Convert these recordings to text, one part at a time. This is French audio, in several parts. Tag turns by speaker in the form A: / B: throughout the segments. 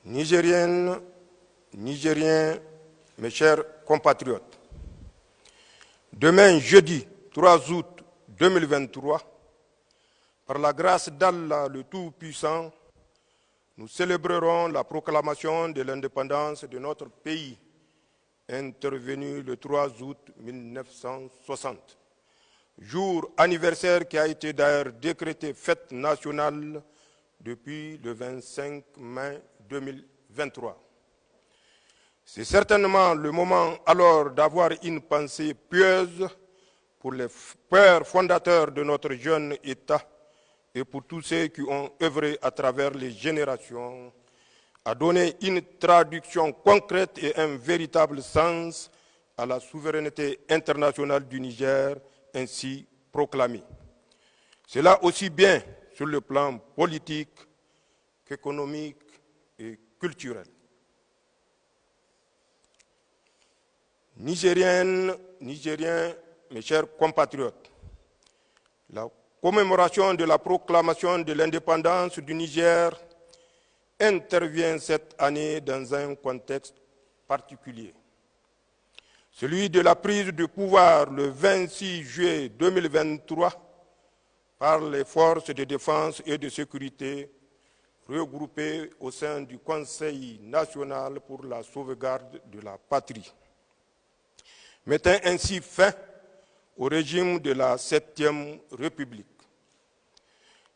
A: Nigériennes, Nigériens, mes chers compatriotes, demain, jeudi 3 août 2023, par la grâce d'Allah le Tout-Puissant, nous célébrerons la proclamation de l'indépendance de notre pays, intervenue le 3 août 1960. Jour anniversaire qui a été d'ailleurs décrété fête nationale depuis le 25 mai 2023. C'est certainement le moment alors d'avoir une pensée pieuse pour les pères fondateurs de notre jeune État et pour tous ceux qui ont œuvré à travers les générations à donner une traduction concrète et un véritable sens à la souveraineté internationale du Niger ainsi proclamée. Cela aussi bien sur le plan politique qu'économique et culturel. Nigériennes, Nigériens, mes chers compatriotes, la commémoration de la proclamation de l'indépendance du Niger intervient cette année dans un contexte particulier. Celui de la prise du pouvoir le 26 juillet 2023 par les forces de défense et de sécurité regroupées au sein du Conseil national pour la sauvegarde de la patrie, mettant ainsi fin au régime de la 7e République.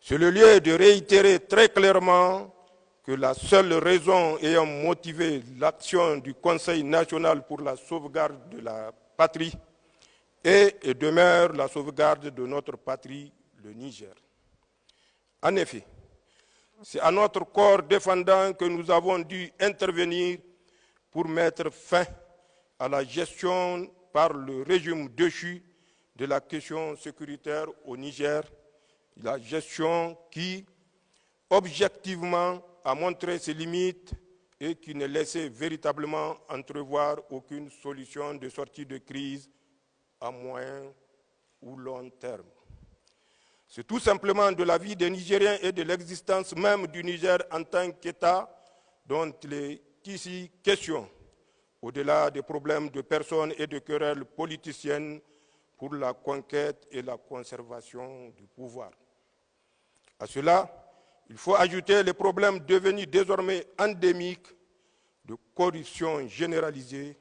A: C'est le lieu de réitérer très clairement que la seule raison ayant motivé l'action du Conseil national pour la sauvegarde de la patrie est et demeure la sauvegarde de notre patrie, le Niger. En effet, c'est à notre corps défendant que nous avons dû intervenir pour mettre fin à la gestion par le régime déchu de la question sécuritaire au Niger, la gestion qui, objectivement, a montré ses limites et qui ne laissait véritablement entrevoir aucune solution de sortie de crise à moyen ou long terme. C'est tout simplement de la vie des Nigériens et de l'existence même du Niger en tant qu'État dont il est ici question, au-delà des problèmes de personnes et de querelles politiciennes pour la conquête et la conservation du pouvoir. À cela, il faut ajouter les problèmes devenus désormais endémiques de corruption généralisée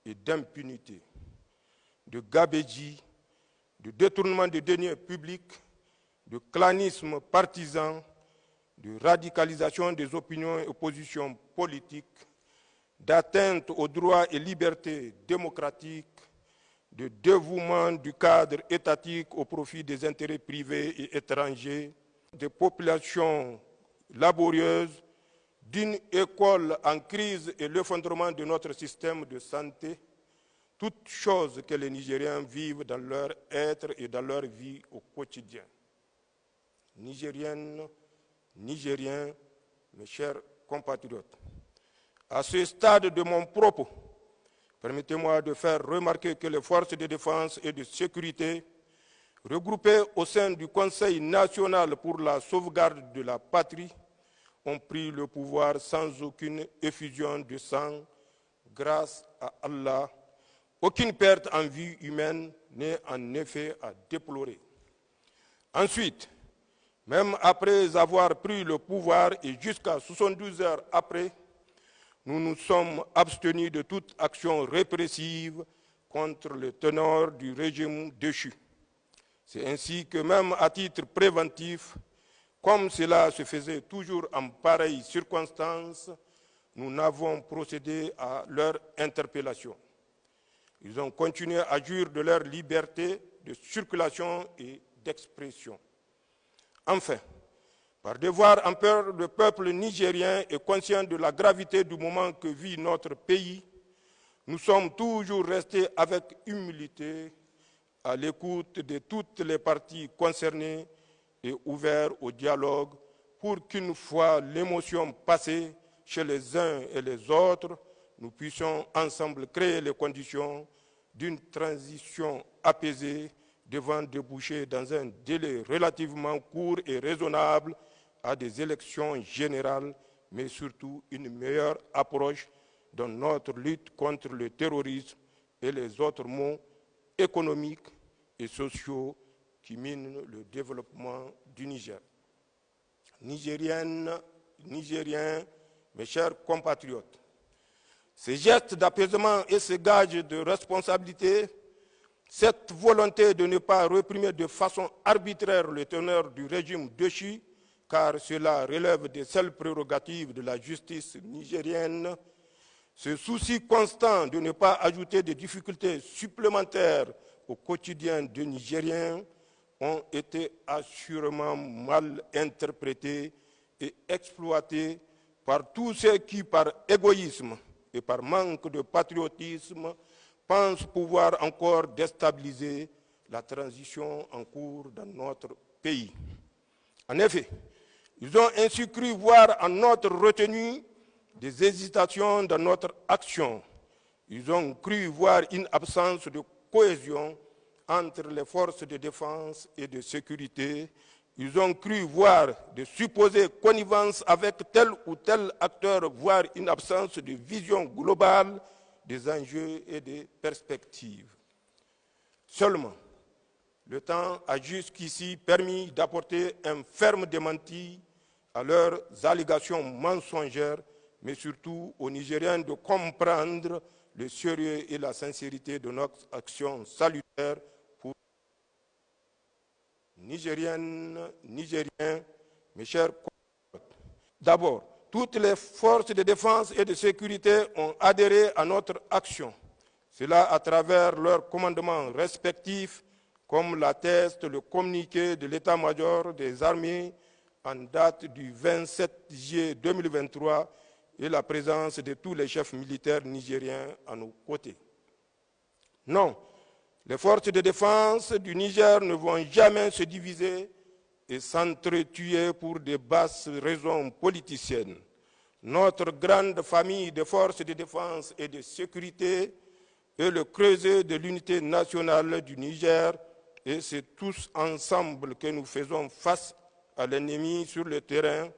A: et d'impunité, de gabegie, de détournement de deniers publics, de clanisme partisan, de radicalisation des opinions et positions politiques, d'atteinte aux droits et libertés démocratiques, de dévouement du cadre étatique au profit des intérêts privés et étrangers, des populations laborieuses, d'une école en crise et l'effondrement de notre système de santé, toutes choses que les Nigériens vivent dans leur être et dans leur vie au quotidien. Nigériennes, Nigériens, mes chers compatriotes, à ce stade de mon propos, permettez-moi de faire remarquer que les forces de défense et de sécurité regroupées au sein du Conseil national pour la sauvegarde de la patrie ont pris le pouvoir sans aucune effusion de sang, grâce à Allah. Aucune perte en vie humaine n'est en effet à déplorer. Ensuite, même après avoir pris le pouvoir et jusqu'à 72 heures après, nous nous sommes abstenus de toute action répressive contre les teneurs du régime déchu. C'est ainsi que même à titre préventif, comme cela se faisait toujours en pareille circonstance, nous n'avons procédé à leur interpellation. Ils ont continué à jouir de leur liberté de circulation et d'expression. Enfin, par devoir envers le peuple nigérien et conscient de la gravité du moment que vit notre pays, nous sommes toujours restés avec humilité à l'écoute de toutes les parties concernées et ouverts au dialogue pour qu'une fois l'émotion passée chez les uns et les autres, nous puissions ensemble créer les conditions d'une transition apaisée devant déboucher dans un délai relativement court et raisonnable à des élections générales mais surtout une meilleure approche dans notre lutte contre le terrorisme et les autres maux économiques et sociaux qui minent le développement du Niger. Nigériennes, Nigériens, mes chers compatriotes, ces gestes d'apaisement et ces gages de responsabilité, cette volonté de ne pas réprimer de façon arbitraire le teneur du régime déchu, car cela relève des seules prérogatives de la justice nigérienne, ce souci constant de ne pas ajouter des difficultés supplémentaires au quotidien des Nigériens ont été assurément mal interprétés et exploités par tous ceux qui, par égoïsme et par manque de patriotisme, pensent pouvoir encore déstabiliser la transition en cours dans notre pays. En effet, ils ont ainsi cru voir en notre retenue des hésitations dans notre action. Ils ont cru voir une absence de cohésion entre les forces de défense et de sécurité. Ils ont cru voir de supposées connivences avec tel ou tel acteur, voire une absence de vision globale des enjeux et des perspectives. Seulement, le temps a jusqu'ici permis d'apporter un ferme démenti à leurs allégations mensongères, mais surtout aux Nigériens de comprendre le sérieux et la sincérité de notre action salutaire pour Nigériennes, Nigériens, mes chers compatriotes. D'abord, toutes les forces de défense et de sécurité ont adhéré à notre action. Cela à travers leurs commandements respectifs, comme l'atteste le communiqué de l'état-major des armées en date du 27 juillet 2023 et la présence de tous les chefs militaires nigériens à nos côtés. Non, les forces de défense du Niger ne vont jamais se diviser et s'entretuer pour des basses raisons politiciennes. Notre grande famille de forces de défense et de sécurité est le creuset de l'unité nationale du Niger et c'est tous ensemble que nous faisons face à l'ennemi sur le terrain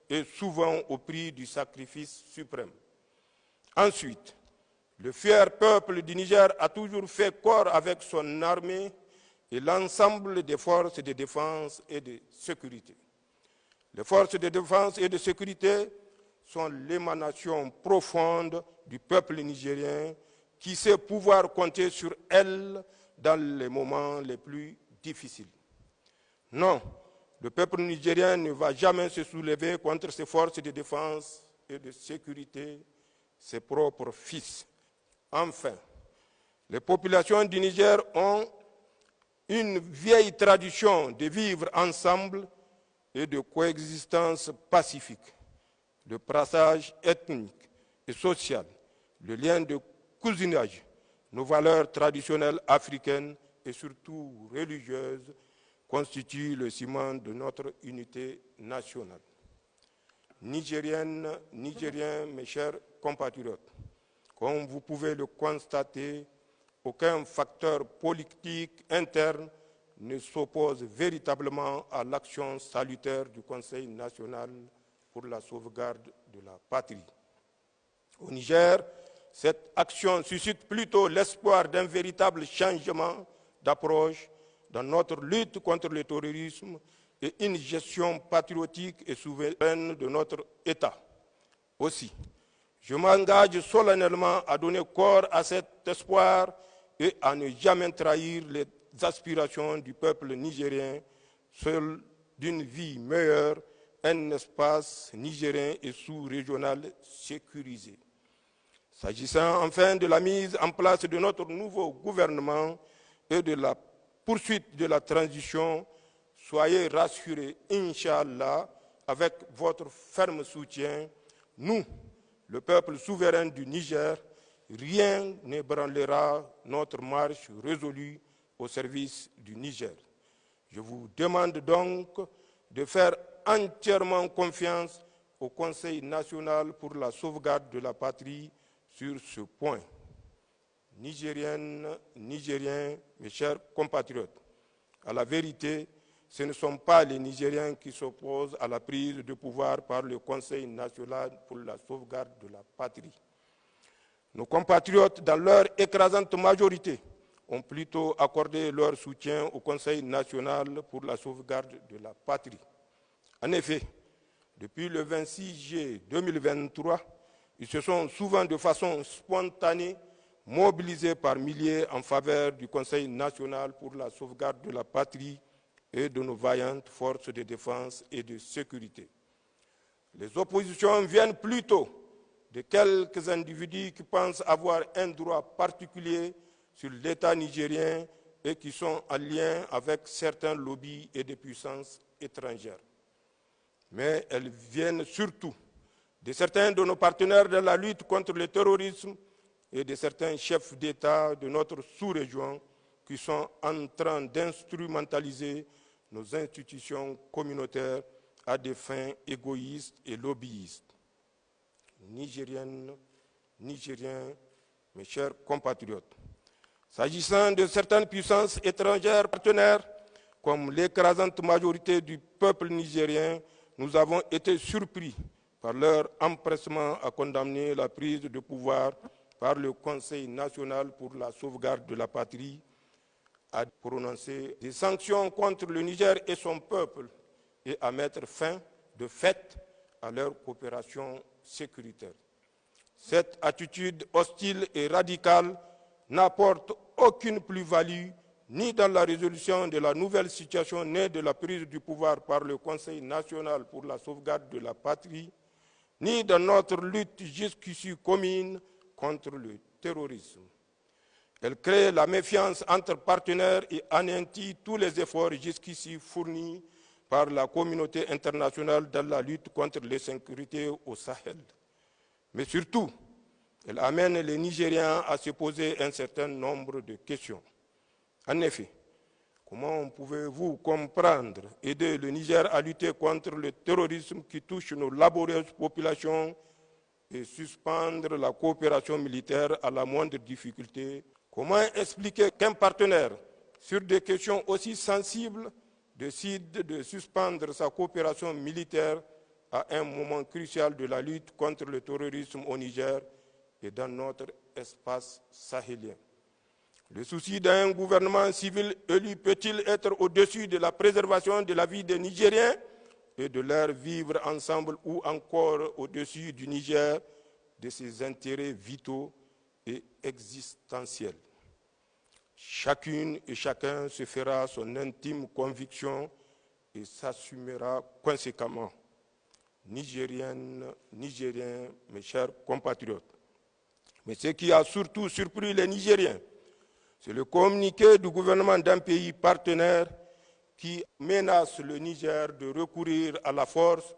A: et souvent au prix du sacrifice suprême. Ensuite, le fier peuple du Niger a toujours fait corps avec son armée et l'ensemble des forces de défense et de sécurité. Les forces de défense et de sécurité sont l'émanation profonde du peuple nigérien qui sait pouvoir compter sur elles dans les moments les plus difficiles. Non, le peuple nigérien ne va jamais se soulever contre ses forces de défense et de sécurité, ses propres fils. Enfin, les populations du Niger ont une vieille tradition de vivre ensemble et de coexistence pacifique. Le brassage ethnique et social, le lien de cousinage, nos valeurs traditionnelles africaines et surtout religieuses constituent le ciment de notre unité nationale. Nigériennes, Nigériens, mes chers compatriotes, comme vous pouvez le constater, aucun facteur politique interne ne s'oppose véritablement à l'action salutaire du Conseil national pour la sauvegarde de la patrie. Au Niger, cette action suscite plutôt l'espoir d'un véritable changement d'approche dans notre lutte contre le terrorisme et une gestion patriotique et souveraine de notre État. Aussi, je m'engage solennellement à donner corps à cet espoir et à ne jamais trahir les aspirations du peuple nigérien, seul d'une vie meilleure, un espace nigérien et sous-régional sécurisé. S'agissant enfin de la mise en place de notre nouveau gouvernement et de la poursuite de la transition, soyez rassurés, Inch'Allah, avec votre ferme soutien, nous, le peuple souverain du Niger, rien n'ébranlera notre marche résolue au service du Niger. Je vous demande donc de faire entièrement confiance au Conseil national pour la sauvegarde de la patrie sur ce point. Nigériennes, Nigériens, mes chers compatriotes, à la vérité, ce ne sont pas les Nigériens qui s'opposent à la prise de pouvoir par le Conseil national pour la sauvegarde de la patrie. Nos compatriotes, dans leur écrasante majorité, ont plutôt accordé leur soutien au Conseil national pour la sauvegarde de la patrie. En effet, depuis le 26 juillet 2023, ils se sont souvent de façon spontanée mobilisés par milliers en faveur du Conseil national pour la sauvegarde de la patrie et de nos vaillantes forces de défense et de sécurité. Les oppositions viennent plutôt de quelques individus qui pensent avoir un droit particulier sur l'État nigérien et qui sont en lien avec certains lobbies et des puissances étrangères. Mais elles viennent surtout de certains de nos partenaires dans la lutte contre le terrorisme et de certains chefs d'État de notre sous-région qui sont en train d'instrumentaliser nos institutions communautaires à des fins égoïstes et lobbyistes. Nigériennes, Nigériens, mes chers compatriotes, s'agissant de certaines puissances étrangères partenaires, comme l'écrasante majorité du peuple nigérien, nous avons été surpris par leur empressement à condamner la prise de pouvoir par le Conseil national pour la sauvegarde de la patrie, à prononcer des sanctions contre le Niger et son peuple et à mettre fin, de fait, à leur coopération sécuritaire. Cette attitude hostile et radicale n'apporte aucune plus-value ni dans la résolution de la nouvelle situation née de la prise du pouvoir par le Conseil national pour la sauvegarde de la patrie, ni dans notre lutte jusqu'ici commune contre le terrorisme. Elle crée la méfiance entre partenaires et anéantit tous les efforts jusqu'ici fournis par la communauté internationale dans la lutte contre l'insécurité au Sahel. Mais surtout, elle amène les Nigériens à se poser un certain nombre de questions. En effet, comment pouvez-vous comprendre, aider le Niger à lutter contre le terrorisme qui touche nos laborieuses populations et suspendre la coopération militaire à la moindre difficulté? Comment expliquer qu'un partenaire, sur des questions aussi sensibles, décide de suspendre sa coopération militaire à un moment crucial de la lutte contre le terrorisme au Niger et dans notre espace sahélien? Le souci d'un gouvernement civil élu peut-il être au-dessus de la préservation de la vie des Nigériens et de leur vivre ensemble, ou encore au-dessus du Niger, de ses intérêts vitaux et existentiels? Chacune et chacun se fera son intime conviction et s'assumera conséquemment. Nigériennes, Nigériens, mes chers compatriotes. Mais ce qui a surtout surpris les Nigériens, c'est le communiqué du gouvernement d'un pays partenaire qui menace le Niger de recourir à la force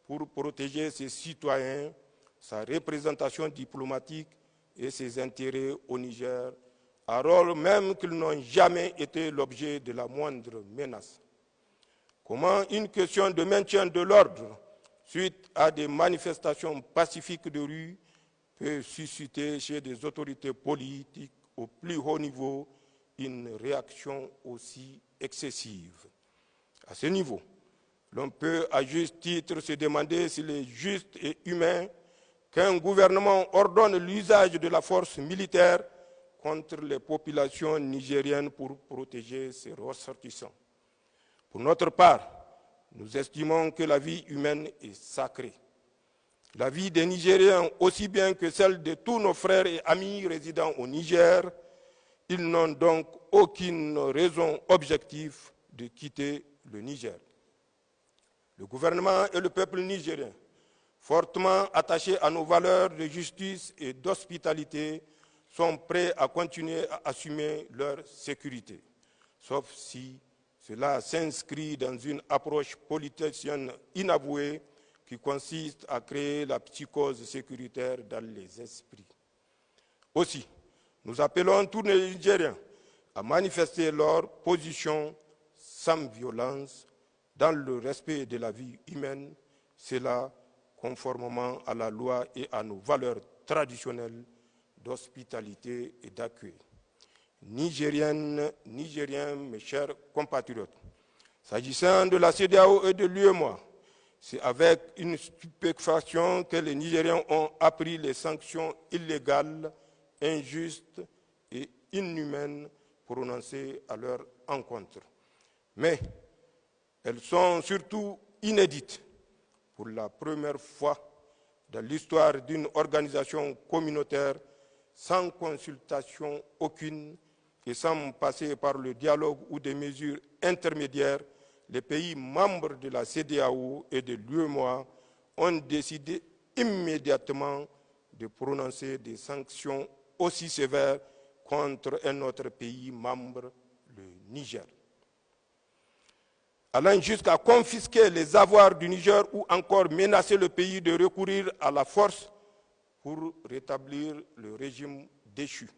A: pour protéger ses citoyens, sa représentation diplomatique et ses intérêts au Niger, alors même qu'ils n'ont jamais été l'objet de la moindre menace. Comment une question de maintien de l'ordre suite à des manifestations pacifiques de rue peut susciter chez des autorités politiques au plus haut niveau une réaction aussi excessive? À ce niveau, l'on peut à juste titre se demander s'il est juste et humain qu'un gouvernement ordonne l'usage de la force militaire contre les populations nigériennes pour protéger ses ressortissants. Pour notre part, nous estimons que la vie humaine est sacrée. La vie des Nigériens, aussi bien que celle de tous nos frères et amis résidant au Niger, ils n'ont donc aucune raison objective de quitter le Niger. Le gouvernement et le peuple nigérien, fortement attachés à nos valeurs de justice et d'hospitalité, sont prêts à continuer à assumer leur sécurité, sauf si cela s'inscrit dans une approche politicienne inavouée qui consiste à créer la psychose sécuritaire dans les esprits. Aussi, nous appelons tous les Nigériens à manifester leur position sans violence, dans le respect de la vie humaine, cela conformément à la loi et à nos valeurs traditionnelles d'hospitalité et d'accueil. Nigériennes, Nigériens, mes chers compatriotes, S'agissant de la CEDEAO et de l'UEMOA, c'est avec une stupéfaction que les Nigériens ont appris les sanctions illégales, injustes et inhumaines prononcées à leur encontre. Mais elles sont surtout inédites. Pour la première fois dans l'histoire d'une organisation communautaire, sans consultation aucune et sans passer par le dialogue ou des mesures intermédiaires, les pays membres de la CEDEAO et de l'UEMOA ont décidé immédiatement de prononcer des sanctions aussi sévères contre un autre pays membre, le Niger, allant jusqu'à confisquer les avoirs du Niger ou encore menacer le pays de recourir à la force pour rétablir le régime déchu.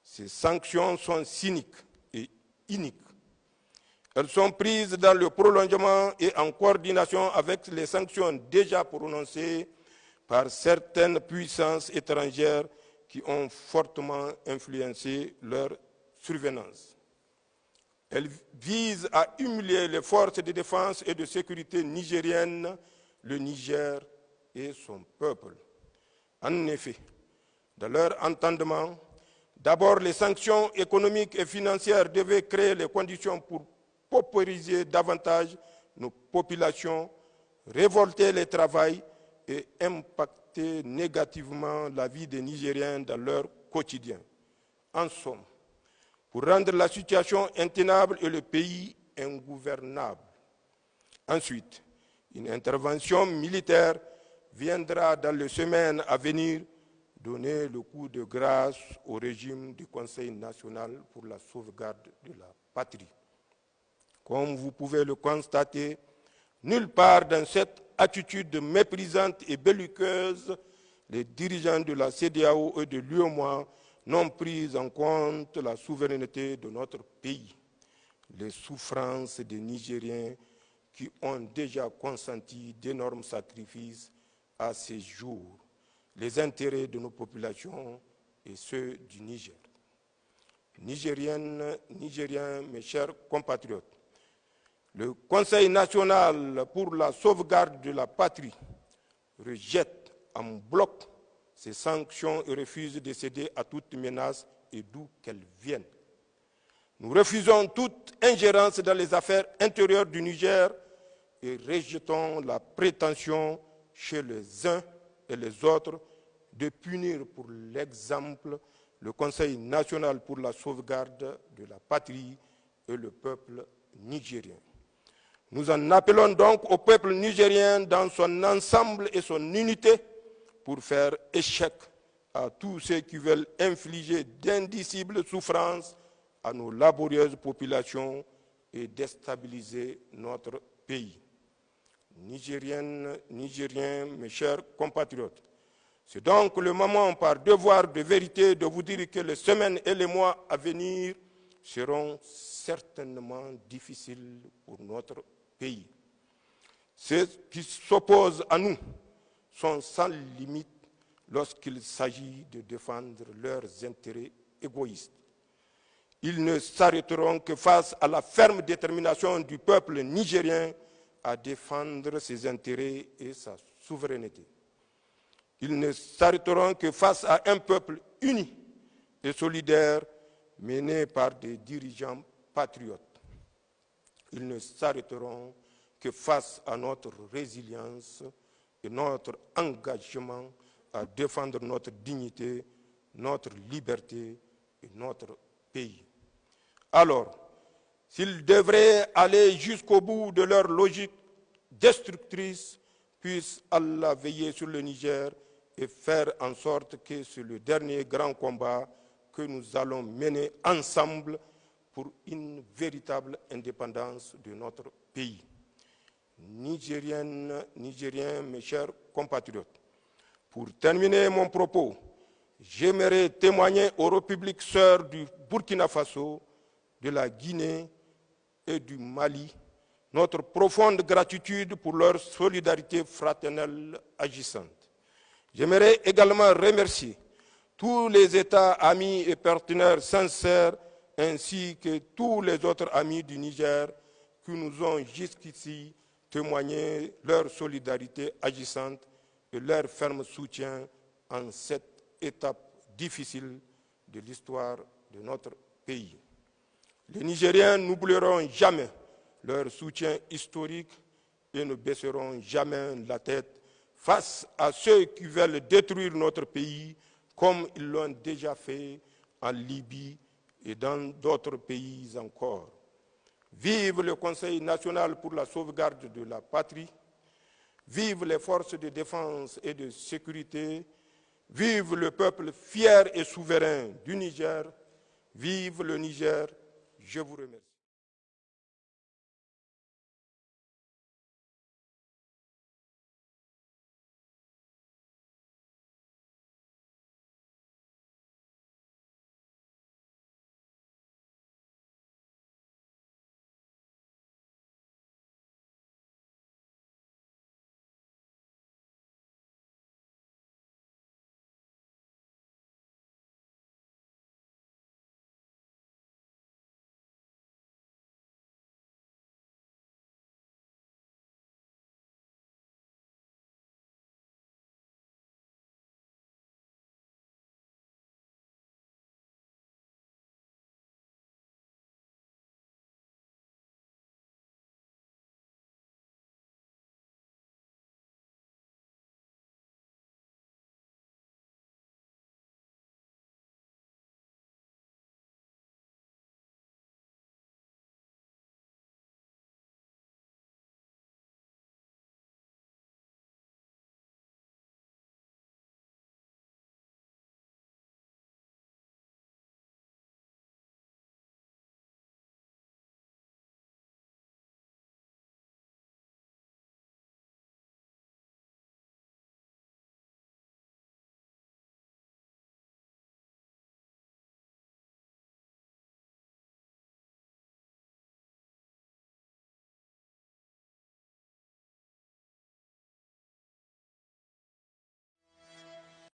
A: Ces sanctions sont cyniques et iniques. Elles sont prises dans le prolongement et en coordination avec les sanctions déjà prononcées par certaines puissances étrangères qui ont fortement influencé leur survenance. Elles visent à humilier les forces de défense et de sécurité nigériennes, le Niger et son peuple. En effet, dans leur entendement, d'abord les sanctions économiques et financières devaient créer les conditions pour paupériser davantage nos populations, révolter les travails et impacter négativement la vie des Nigériens dans leur quotidien. En somme, pour rendre la situation intenable et le pays ingouvernable. Ensuite, une intervention militaire viendra dans les semaines à venir donner le coup de grâce au régime du Conseil national pour la sauvegarde de la patrie. Comme vous pouvez le constater, nulle part dans cette attitude méprisante et belliqueuse, les dirigeants de la CEDEAO et de l'UEMOA n'ont pris en compte la souveraineté de notre pays, les souffrances des Nigériens qui ont déjà consenti d'énormes sacrifices à ces jours, les intérêts de nos populations et ceux du Niger. Nigériennes, Nigériens, mes chers compatriotes, le Conseil national pour la sauvegarde de la patrie rejette en bloc ces sanctions et refuse de céder à toute menace et d'où qu'elles viennent. Nous refusons toute ingérence dans les affaires intérieures du Niger et rejetons la prétention chez les uns et les autres de punir pour l'exemple le Conseil national pour la sauvegarde de la patrie et le peuple nigérien. Nous en appelons donc au peuple nigérien dans son ensemble et son unité pour faire échec à tous ceux qui veulent infliger d'indicibles souffrances à nos laborieuses populations et déstabiliser notre pays. Nigériennes, Nigériens, mes chers compatriotes, c'est donc le moment par devoir de vérité de vous dire que les semaines et les mois à venir seront certainement difficiles pour notre pays. Ceux qui s'opposent à nous sont sans limite lorsqu'il s'agit de défendre leurs intérêts égoïstes. Ils ne s'arrêteront que face à la ferme détermination du peuple nigérien à défendre ses intérêts et sa souveraineté. Ils ne s'arrêteront que face à un peuple uni et solidaire mené par des dirigeants patriotes. Ils ne s'arrêteront que face à notre résilience et notre engagement à défendre notre dignité, notre liberté et notre pays. Alors, s'ils devraient aller jusqu'au bout de leur logique destructrice, puisse Allah veiller sur le Niger et faire en sorte que c'est le dernier grand combat que nous allons mener ensemble pour une véritable indépendance de notre pays. Nigériennes, Nigériens, mes chers compatriotes, pour terminer mon propos, j'aimerais témoigner aux républiques sœurs du Burkina Faso, de la Guinée et du Mali notre profonde gratitude pour leur solidarité fraternelle agissante. J'aimerais également remercier tous les États amis et partenaires sincères ainsi que tous les autres amis du Niger qui nous ont jusqu'ici témoigné leur solidarité agissante et leur ferme soutien en cette étape difficile de l'histoire de notre pays. Les Nigériens n'oublieront jamais leur soutien historique et ne baisseront jamais la tête face à ceux qui veulent détruire notre pays comme ils l'ont déjà fait en Libye et dans d'autres pays encore. Vive le Conseil national pour la sauvegarde de la patrie, vive les forces de défense et de sécurité, vive le peuple fier et souverain du Niger, vive le Niger, je vous remercie.